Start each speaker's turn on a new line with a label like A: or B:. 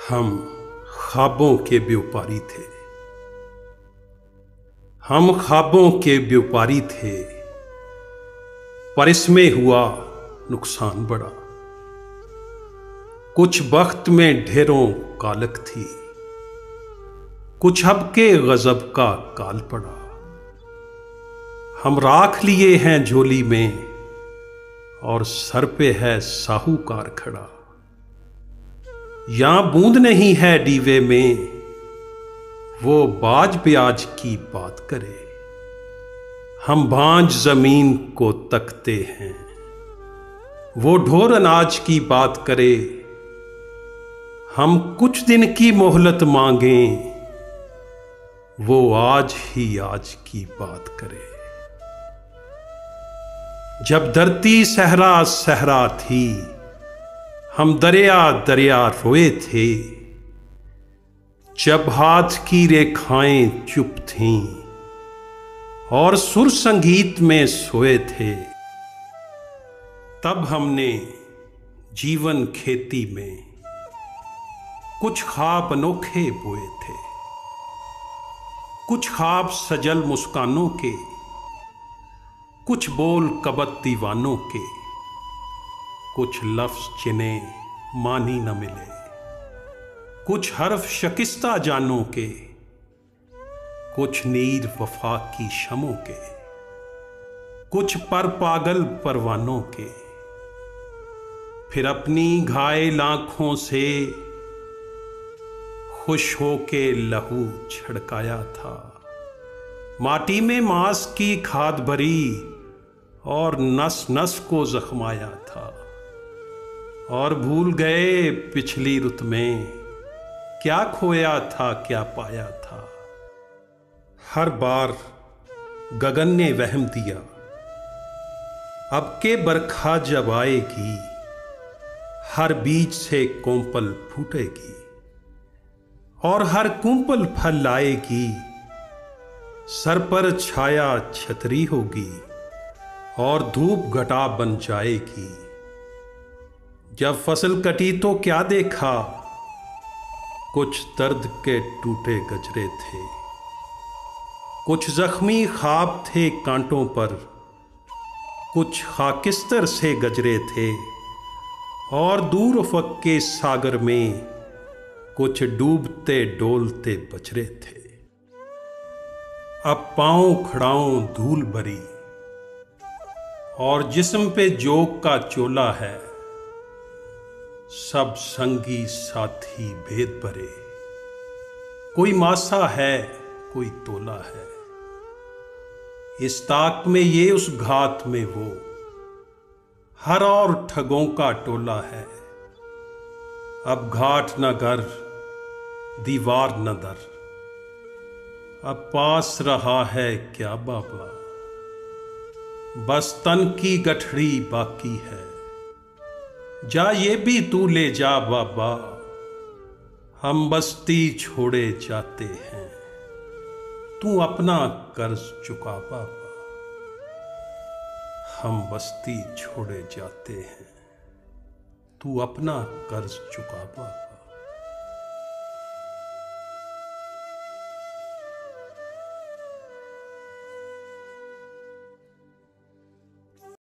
A: हम ख्वाबों के व्यापारी थे। हम ख्वाबों के व्यापारी थे, पर इसमें हुआ नुकसान बड़ा। कुछ वक्त में ढेरों कालक थी, कुछ अब के गजब का काल पड़ा। हम राख लिए हैं झोली में और सर पे है साहूकार खड़ा। यहां बूंद नहीं है डीवे में, वो बाज ब्याज की बात करे। हम भांज जमीन को तकते हैं, वो ढोर अनाज की बात करे। हम कुछ दिन की मोहलत मांगें, वो आज ही आज की बात करे। जब धरती सहरा सहरा थी, हम दरिया दरिया रोए थे। जब हाथ की रेखाएं चुप थीं और सुर संगीत में सोए थे, तब हमने जीवन खेती में कुछ ख्वाब अनोखे बोए थे। कुछ ख्वाब सजल मुस्कानों के, कुछ बोल कबत दीवानों के, कुछ लफ्ज जिन्हें मानी न मिले, कुछ हर्फ शकिस्ता जानों के, कुछ नीर वफा की शमों के, कुछ पर पागल परवानों के। फिर अपनी घायल आंखों से खुश होके लहू छिड़काया था। माटी में मांस की खाद भरी और नस नस को जख्माया था। और भूल गए पिछली रुत में क्या खोया था क्या पाया था। हर बार गगन ने वहम दिया, अब के बरखा जब आएगी, हर बीज से कोंपल फूटेगी और हर कुंपल फल लाएगी। सर पर छाया छतरी होगी और धूप घटा बन जाएगी। जब फसल कटी तो क्या देखा, कुछ दर्द के टूटे गजरे थे, कुछ जख्मी ख्वाब थे कांटों पर, कुछ खाकिस्तर से गजरे थे और दूर उफ़क़ के सागर में कुछ डूबते डोलते बजरे थे। अब पांव खड़ाऊं धूल भरी और जिस्म पे जोग का चोला है। सब संगी साथी भेद भरे, कोई मासा है कोई तोला है। इस ताक में ये उस घात में वो, हर और ठगों का टोला है। अब घाट न घर दीवार न दर, अब पास रहा है क्या बाबा। बस तन की गठड़ी बाकी है, जा ये भी तू ले जा बाबा। हम बस्ती छोड़े जाते हैं, तू अपना कर्ज चुका बाबा। हम बस्ती छोड़े जाते हैं, तू अपना कर्ज चुका बाबा।